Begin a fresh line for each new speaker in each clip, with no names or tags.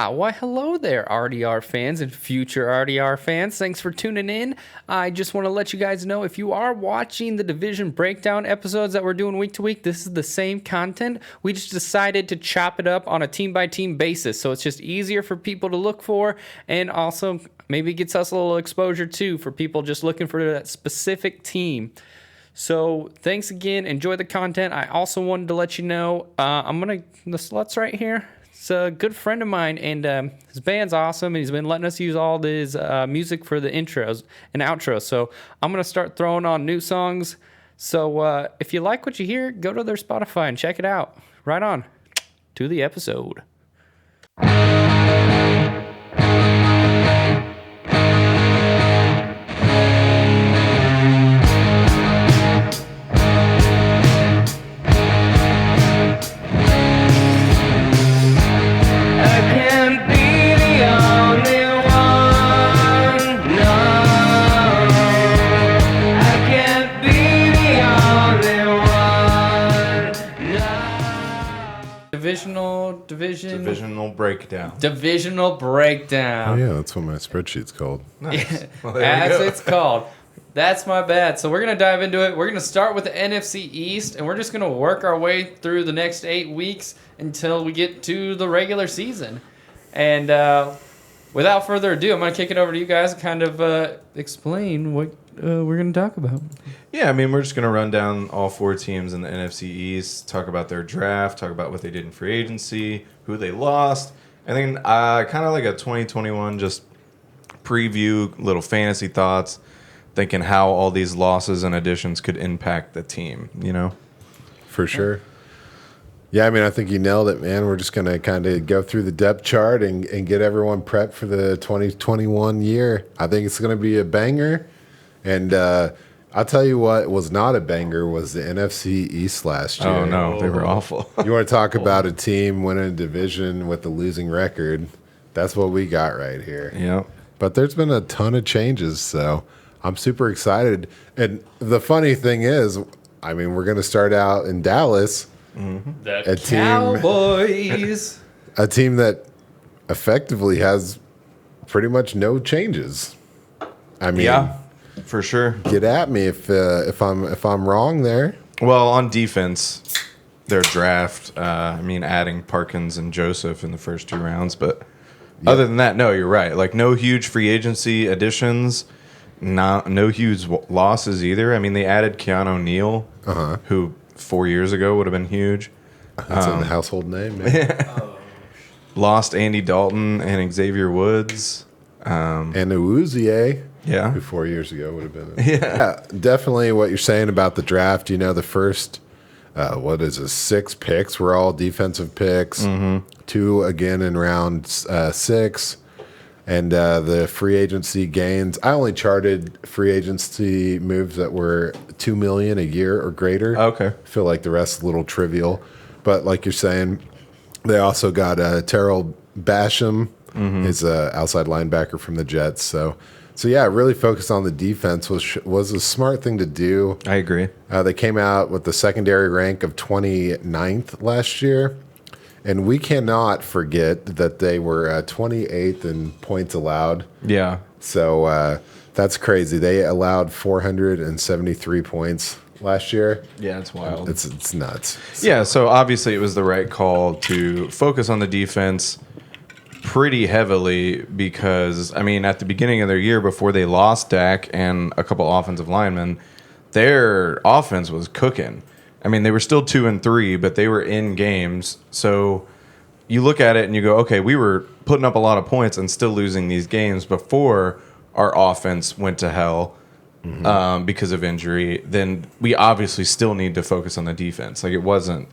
Why hello there, RDR fans and future RDR fans. Thanks for tuning in. I just want to let you guys know if you are watching the division breakdown episodes that we're doing week to week, this is the same content. We just decided to chop it up on a team-by-team basis, so it's just easier for people to look for, and also maybe gets us a little exposure too for people just looking for that specific team. So thanks again. Enjoy the content. I also wanted to let you know the Sluts right here. It's a good friend of mine, and his band's awesome, and he's been letting us use all his music for the intros and outros. So I'm going to start throwing on new songs. So if you like what you hear, go to their Spotify and check it out. Right on to the episode. Divisional breakdown.
Oh yeah, that's what my spreadsheet's called.
Nice. Well, as it's called. That's my bad. So we're going to dive into it. We're going to start with the NFC East, and we're just going to work our way through the next 8 weeks until we get to the regular season. And without further ado, I'm going to kick it over to you guys and kind of explain what we're going to talk about.
Yeah, I mean, we're just going to run down all 4 teams in the NFC East, talk about their draft, talk about what they did in free agency, who they lost, and then kind of like a 2021 just preview, little fantasy thoughts, thinking how all these losses and additions could impact the team, you know?
For sure. Yeah, I mean, I think you nailed it, man. We're just going to kind of go through the depth chart and get everyone prepped for the 2021 year. I think it's going to be a banger. And I'll tell you what was not a banger was the NFC East last year.
Oh, no, they were awful.
You want to talk about a team winning a division with a losing record? That's what we got right here.
Yeah.
But there's been a ton of changes, so I'm super excited. And the funny thing is, I mean, we're going to start out in Dallas.
Mm-hmm. The Cowboys.
A team that effectively has pretty much no changes. I mean,
yeah, for sure.
Get at me if I'm wrong there.
Well, on defense, their draft, adding Parkins and Joseph in the first 2 rounds, but other than that, no, you're right. Like, no huge free agency additions, no huge losses either. I mean, they added Keanu Neal, who 4 years ago would have been huge.
That's a household name, man.
Lost Andy Dalton and Xavier Woods.
And Uwuzie.
Yeah.
Who 4 years ago would have been. Yeah, definitely what you're saying about the draft. You know, the first, 6 picks were all defensive picks. Mm-hmm. 2 again in round 6. And the free agency gains, I only charted free agency moves that were $2 million a year or greater.
Okay.
I feel like the rest is a little trivial. But like you're saying, they also got Terrell Basham, is an outside linebacker from the Jets. So yeah, really focus on the defense was a smart thing to do.
I agree.
They came out with the secondary rank of 29th last year. And we cannot forget that they were 28th in points allowed.
Yeah.
So that's crazy. They allowed 473 points last year.
Yeah, it's wild.
It's nuts.
Yeah, so obviously it was the right call to focus on the defense pretty heavily because, I mean, at the beginning of their year before they lost Dak and a couple offensive linemen, their offense was cooking. I mean, they were still 2-3, but they were in games. So you look at it and you go, okay, we were putting up a lot of points and still losing these games before our offense went to hell because of injury. Then we obviously still need to focus on the defense. Like, it wasn't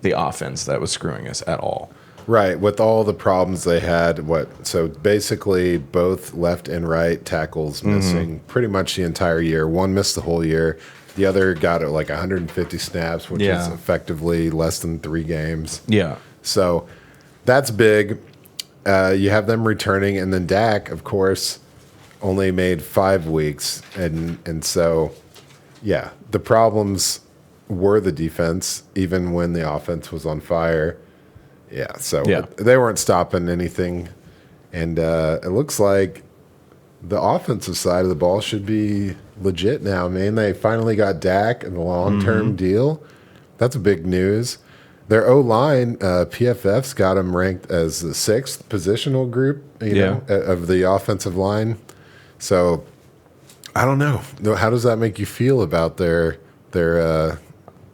the offense that was screwing us at all.
Right, with all the problems they had. So basically both left and right tackles missing pretty much the entire year. One missed the whole year. The other got like 150 snaps, which is effectively less than 3 games.
Yeah.
So that's big. You have them returning, and then Dak, of course, only made 5 weeks. And so, yeah, the problems were the defense, even when the offense was on fire. Yeah, so
Yeah.
they weren't stopping anything. And it looks like the offensive side of the ball should be legit now, man. They finally got Dak in a long-term deal. That's big news. Their O-line, PFF's got them ranked as the 6th positional group, of the offensive line. So I don't know. How does that make you feel about their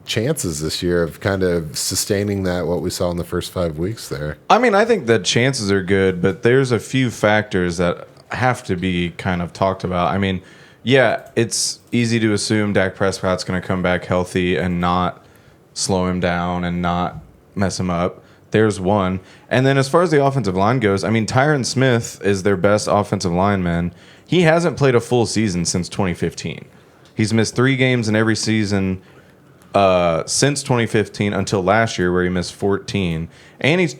chances this year of kind of sustaining what we saw in the first 5 weeks there?
I mean, I think the chances are good, but there's a few factors that have to be kind of talked about. I mean, yeah, it's easy to assume Dak Prescott's going to come back healthy and not slow him down and not mess him up. There's one. And then as far as the offensive line goes, I mean, Tyron Smith is their best offensive lineman. He hasn't played a full season since 2015. He's missed 3 games in every season since 2015 until last year, where he missed 14. And he's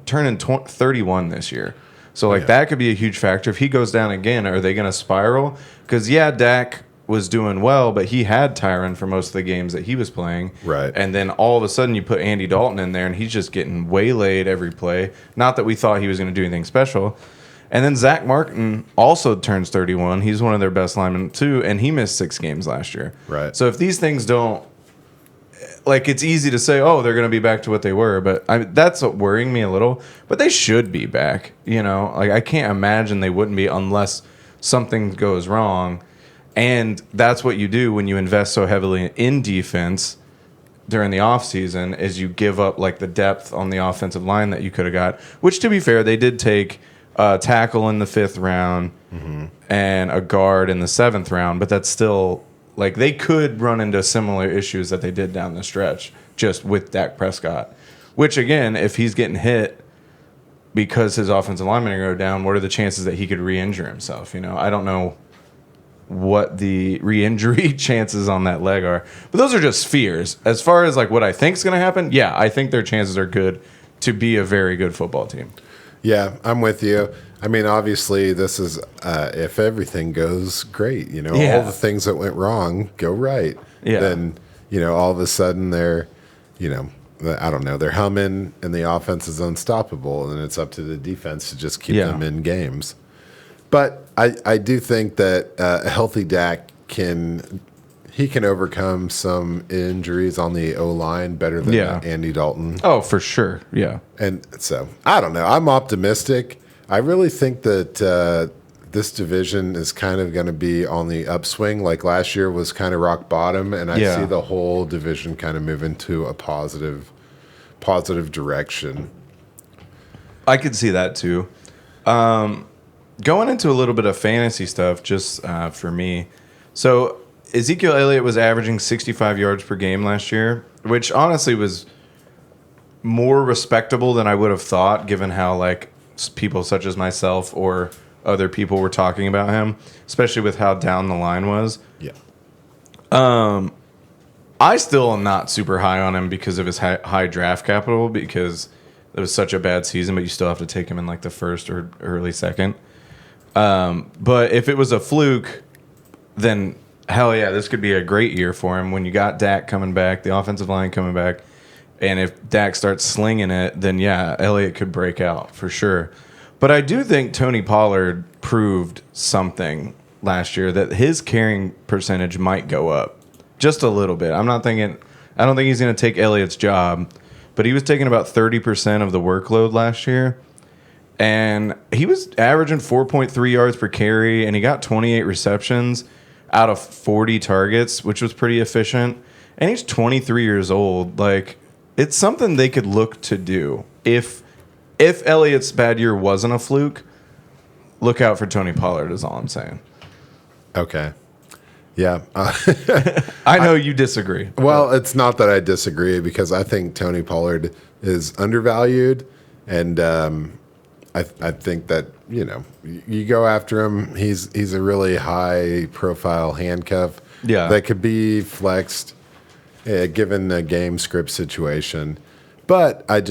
turning 31 this year. So, that could be a huge factor. If he goes down again, are they going to spiral? Because, Dak was doing well, but he had Tyron for most of the games that he was playing.
Right.
And then all of a sudden you put Andy Dalton in there, and he's just getting waylaid every play. Not that we thought he was going to do anything special. And then Zach Martin also turns 31. He's one of their best linemen, too, and he missed 6 games last year.
Right.
So if these things don't, it's easy to say, oh, they're going to be back to what they were, but that's worrying me a little. But they should be back, I can't imagine they wouldn't be unless something goes wrong. And that's what you do when you invest so heavily in defense during the offseason, is you give up the depth on the offensive line that you could have got, which, to be fair, they did take a tackle in the 5th round and a guard in the 7th round, but that's still they could run into similar issues that they did down the stretch just with Dak Prescott, which, again, if he's getting hit because his offensive linemen go down, what are the chances that he could re-injure himself? I don't know what the re-injury chances on that leg are. But those are just fears. As far as what I think is going to happen, I think their chances are good to be a very good football team.
Yeah, I'm with you. I mean, obviously, this is if everything goes great, all the things that went wrong go right.
Yeah.
Then, all of a sudden they're, I don't know, they're humming and the offense is unstoppable, and it's up to the defense to just keep them in games. But I do think that a healthy Dak can overcome some injuries on the O-line better than Andy Dalton.
Oh, for sure. Yeah.
And so, I don't know. I'm optimistic. I really think that this division is kind of going to be on the upswing. Like last year was kind of rock bottom, and I see the whole division kind of move into a positive direction.
I could see that too. Going into a little bit of fantasy stuff, just for me. So Ezekiel Elliott was averaging 65 yards per game last year, which honestly was more respectable than I would have thought, given how people such as myself or other people were talking about him, especially with how down the line was.
Yeah.
I still am not super high on him because of his high draft capital, because it was such a bad season, but you still have to take him in the 1st or early 2nd. But if it was a fluke, then hell yeah, this could be a great year for him. When you got Dak coming back, the offensive line coming back, and if Dak starts slinging it, then Elliott could break out for sure. But I do think Tony Pollard proved something last year, that his carrying percentage might go up just a little bit. I don't think he's going to take Elliott's job, but he was taking about 30% of the workload last year. And he was averaging 4.3 yards per carry, and he got 28 receptions out of 40 targets, which was pretty efficient. And he's 23 years old. It's something they could look to do. If Elliott's bad year wasn't a fluke, look out for Tony Pollard is all I'm saying.
Okay. Yeah.
I know you disagree.
Well, it's not that I disagree, because I think Tony Pollard is undervalued, and I think that, you go after him. He's a really high-profile handcuff that could be flexed given the game script situation. But I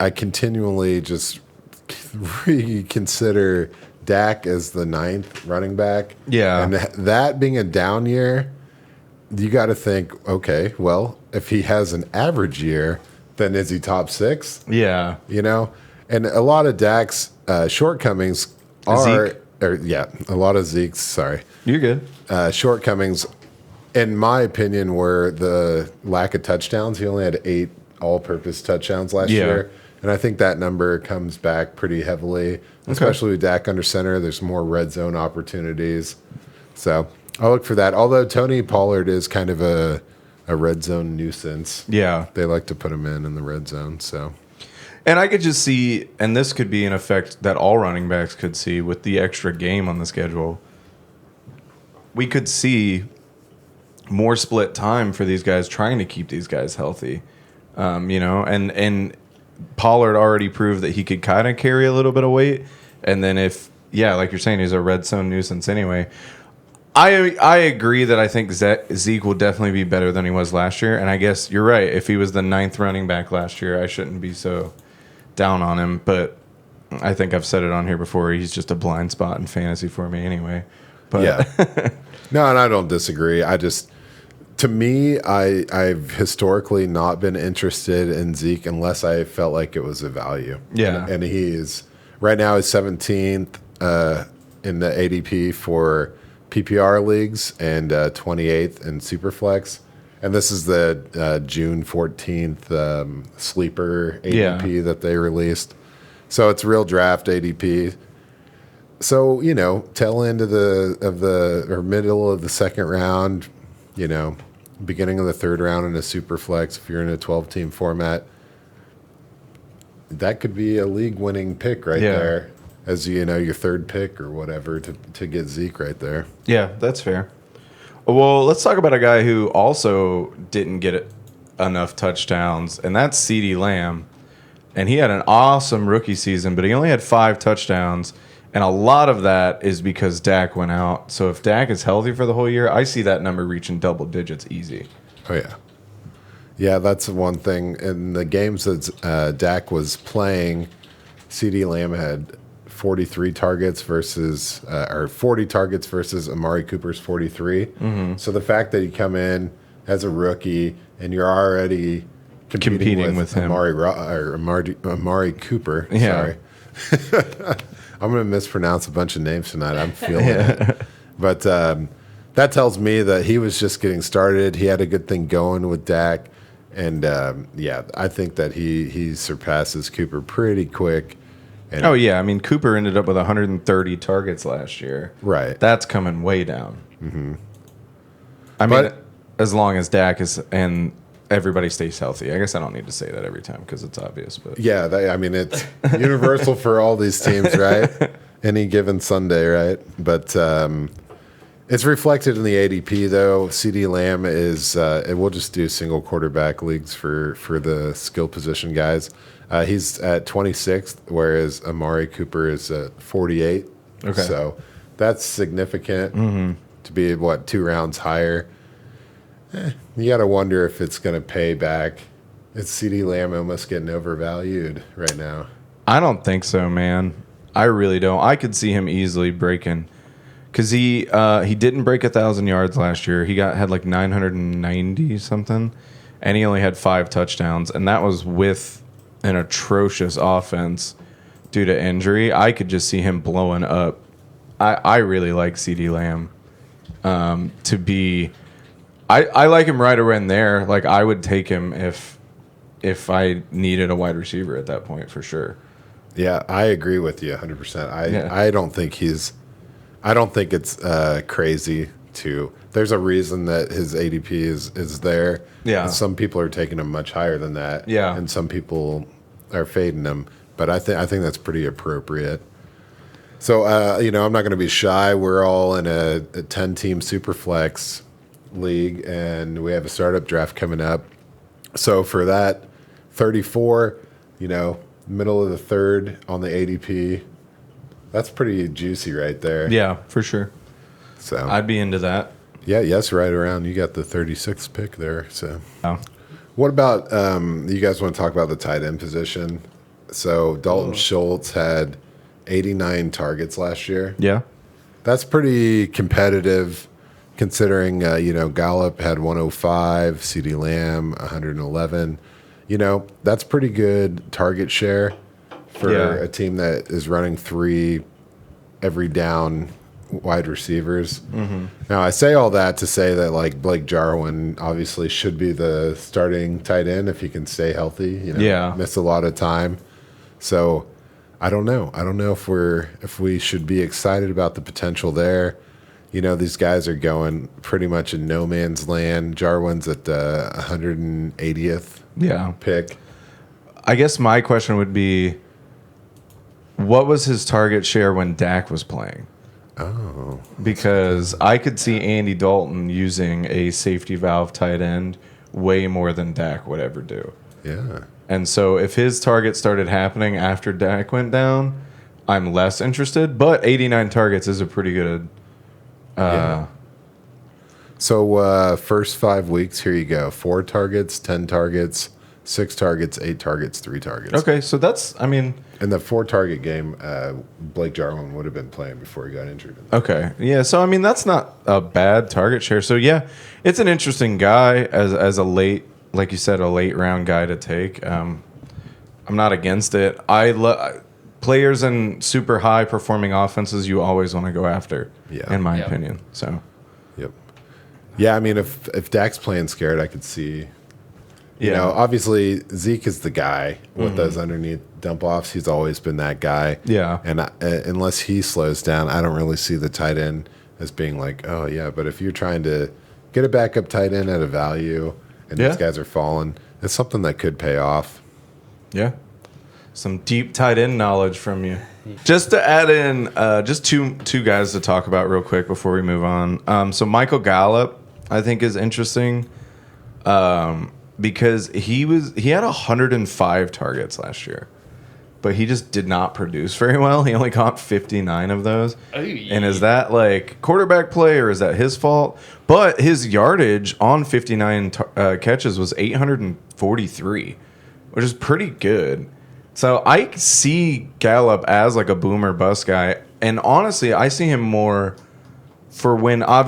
continually just reconsider Dak as the 9th running back.
Yeah.
And that being a down year, you got to think, okay, well, if he has an average year, then is he top 6?
Yeah.
You know? And a lot of Dak's shortcomings are...
Zeke?
A lot of Zeke's, sorry.
You're good.
Shortcomings, in my opinion, were the lack of touchdowns. He only had 8 all-purpose touchdowns last year. And I think that number comes back pretty heavily, especially with Dak under center. There's more red zone opportunities. So I'll look for that. Although Tony Pollard is kind of a red zone nuisance.
Yeah.
They like to put him in the red zone. So,
And I could just see, and this could be an effect that all running backs could see with the extra game on the schedule. We could see more split time for these guys trying to keep these guys healthy. And Pollard already proved that he could kind of carry a little bit of weight. And then like you're saying, he's a red zone nuisance anyway. I agree that I think Zeke will definitely be better than he was last year. And I guess you're right. If he was the 9th running back last year, I shouldn't be so down on him. But I think I've said it on here before. He's just a blind spot in fantasy for me anyway. But
yeah. No, and I don't disagree. To me, I've historically not been interested in Zeke unless I felt like it was a value.
Yeah.
And he's right now he's 17th in the ADP for PPR leagues and 28th in Superflex. And this is the June 14th sleeper ADP that they released. So it's real draft ADP. So, tail end of or middle of the second round, beginning of the third round in a super flex, if you're in a 12-team format, that could be a league-winning pick right there as, your third pick or whatever to get Zeke right there.
Yeah, that's fair. Well, let's talk about a guy who also didn't get enough touchdowns, and that's CeeDee Lamb. And he had an awesome rookie season, but he only had 5 touchdowns. And a lot of that is because Dak went out. So if Dak is healthy for the whole year, I see that number reaching double digits easy.
Oh, yeah. Yeah, that's one thing. In the games that Dak was playing, CeeDee Lamb had 43 targets versus 40 targets versus Amari Cooper's 43. Mm-hmm. So the fact that he come in as a rookie and you're already competing with him. Amari Cooper.
Yeah.
Sorry. I'm going to mispronounce a bunch of names tonight. I'm feeling it. But that tells me that he was just getting started. He had a good thing going with Dak. And, I think that he surpasses Cooper pretty quick. And
I mean, Cooper ended up with 130 targets last year.
Right.
That's coming way down. Mm-hmm. I mean, as long as Dak is and everybody stays healthy. I guess I don't need to say that every time because it's obvious. But
yeah, it's universal for all these teams, right? Any given Sunday, right? But it's reflected in the ADP, though. CeeDee Lamb is, and we'll just do single quarterback leagues for the skill position guys. He's at 26th, whereas Amari Cooper is at 48.
Okay.
So that's significant to be, 2 rounds higher. You got to wonder if it's going to pay back. It's CeeDee Lamb almost getting overvalued right now.
I don't think so, man. I really don't. I could see him easily breaking because he didn't break 1,000 yards last year. He had like 990 something, and he only had 5 touchdowns, and that was with an atrocious offense due to injury. I could just see him blowing up. I really like CeeDee Lamb to be. I like him right around there. Like I would take him if I needed a wide receiver at that point for sure.
Yeah, I agree with you 100%. I don't think it's crazy to. There's a reason that his ADP is there.
Yeah.
And some people are taking him much higher than that.
Yeah.
And some people are fading him, but I think that's pretty appropriate. So I'm not going to be shy. We're all in a 10-team Superflex league, and we have a startup draft coming up. So for that 34, middle of the third on the ADP, that's pretty juicy right there.
Yeah, for sure.
So
I'd be into that.
Yeah, yes, right around. You got the 36th pick there. So
Oh.
what about you guys want to talk about the tight end position? So Dalton Schultz had 89 targets last year.
Yeah.
That's pretty competitive considering, Gallup had 105, CeeDee Lamb 111. that's pretty good target share for
Yeah.
a team that is running 3 every down wide receivers. Now, I say all that to say that like Blake Jarwin obviously should be the starting tight end if he can stay healthy.
Yeah.
Miss a lot of time. So I don't know. I don't know if we should be excited about the potential there. These guys are going pretty much in no man's land. Jarwin's at the 180th
Yeah.
pick.
I guess my question would be, what was his target share when Dak was playing?
Oh,
Because I could see Andy Dalton using a safety valve tight end way more than Dak would ever do.
yeah.
And so if his target started happening after Dak went down, I'm less interested. But 89 targets is a pretty good.
Yeah. So first 5 weeks, here you go: 4 targets, 10 targets, 6 targets, 8 targets, 3 targets.
Okay, so that's, I mean,
In the 4 target game, Blake Jarwin would have been playing before he got injured.
okay. Yeah, so I mean, that's not a bad target share. So yeah, it's an interesting guy as a late, like you said, a late round guy to take. I'm not against it. I love players in super high performing offenses. You always want to go after,
Yeah.
in my
Yep.
opinion. So
Yep. Yeah, I mean, if Dak's playing scared, I could see.
yeah,
Obviously Zeke is the guy with those underneath dump offs. He's always been that guy.
Yeah.
And unless he slows down, I don't really see the tight end as being like, oh yeah. But if you're trying to get a backup tight end at a value, and
Yeah.
these guys are falling, it's something that could pay off.
yeah. Some deep tight end knowledge from you. Just to add in, just two guys to talk about real quick before we move on. So Michael Gallup, I think, is interesting because he had 105 targets last year, but he just did not produce very well. He only caught 59 of those.
Oy.
And is that like quarterback play or is that his fault? But his yardage on 59 catches was 843, which is pretty good. So I see Gallup as like a boomer bust guy. And honestly, I see him more for when I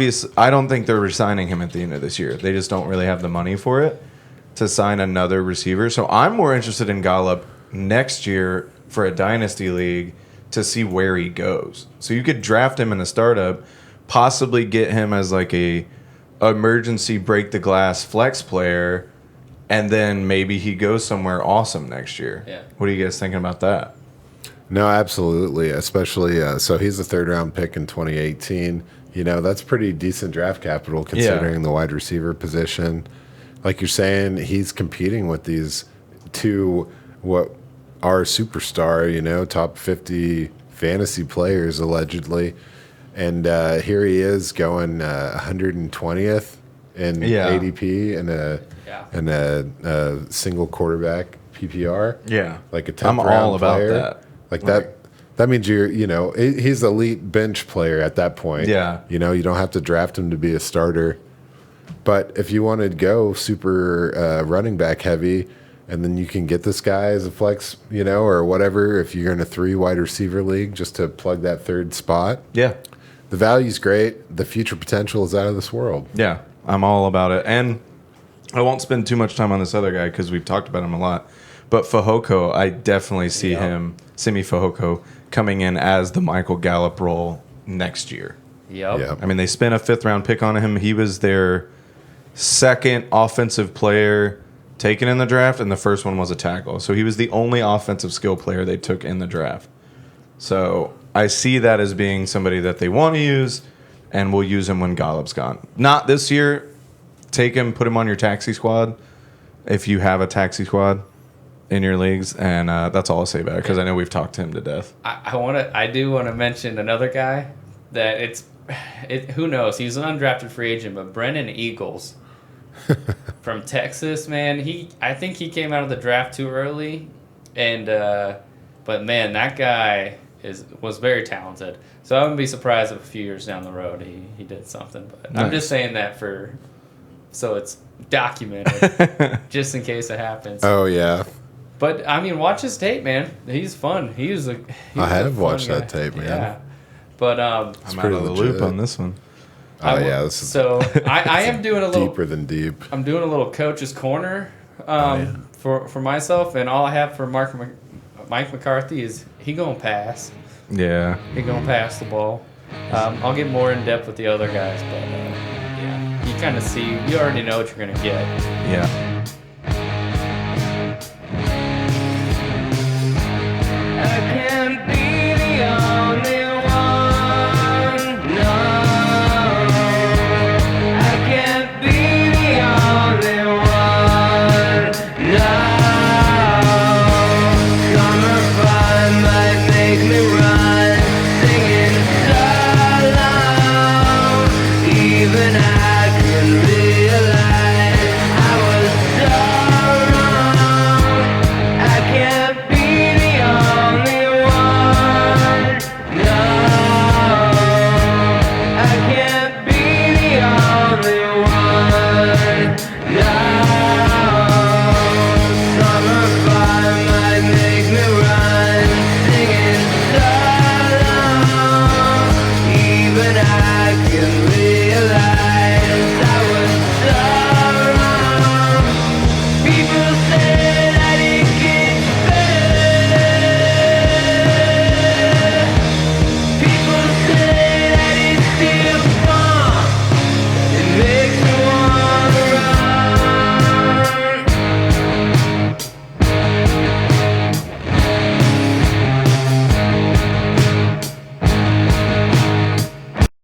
don't think they're resigning him at the end of this year. They just don't really have the money for it to sign another receiver. So I'm more interested in Gallup next year for a dynasty league to see where he goes. So you could draft him in a startup, possibly get him as like a emergency break the glass flex player, and then maybe he goes somewhere awesome next year.
Yeah.
What are you guys thinking about that?
No, absolutely. Especially, so he's a 3rd-round pick in 2018. That's pretty decent draft capital considering the wide receiver position. Like you're saying, he's competing with these 2 what are superstar, top 50 fantasy players allegedly, and here he is going 120th in ADP and a single quarterback PPR.
Yeah.
Like a 10th
I'm
round
all about
player.
that.
Like that. That means he's elite bench player at that point.
Yeah.
You don't have to draft him to be a starter. But if you want to go super running back heavy, and then you can get this guy as a flex, or whatever, if you're in a 3 wide receiver league, just to plug that 3rd spot.
Yeah.
The value's great. The future potential is out of this world.
Yeah. I'm all about it. And I won't spend too much time on this other guy because we've talked about him a lot. But Fehoko, I definitely see Simi Fehoko, coming in as the Michael Gallup role next year.
Yep.
Yeah.
I mean, they spent a 5th-round pick on him. He was their 2nd offensive player taken in the draft, and the first one was a tackle. So he was the only offensive skill player they took in the draft. So I see that as being somebody that they want to use, and will use him when Gallup's gone. Not this year. Take him, put him on your taxi squad if you have a taxi squad in your leagues, and that's all I'll say about it because I know we've talked to him to death.
I do want to mention another guy that who knows, he's an undrafted free agent, but Brennan Eagles from Texas, man, I think he came out of the draft too early, and but man, that guy was very talented. So I wouldn't be surprised if a few years down the road he did something. But I'm just saying that so it's documented just in case it happens.
Oh, yeah.
But I mean, watch his tape, man. He's fun. I
have watched that tape, man.
Yeah, but
I'm out of the loop on this one.
Oh, yeah. This is
so I am doing a little
deeper than deep.
I'm doing a little coach's corner For myself, and all I have for Mike McCarthy is he gonna pass.
Yeah.
He gonna pass the ball. I'll get more in depth with the other guys, but yeah, you kind of see, you already know what you're gonna get.
Yeah.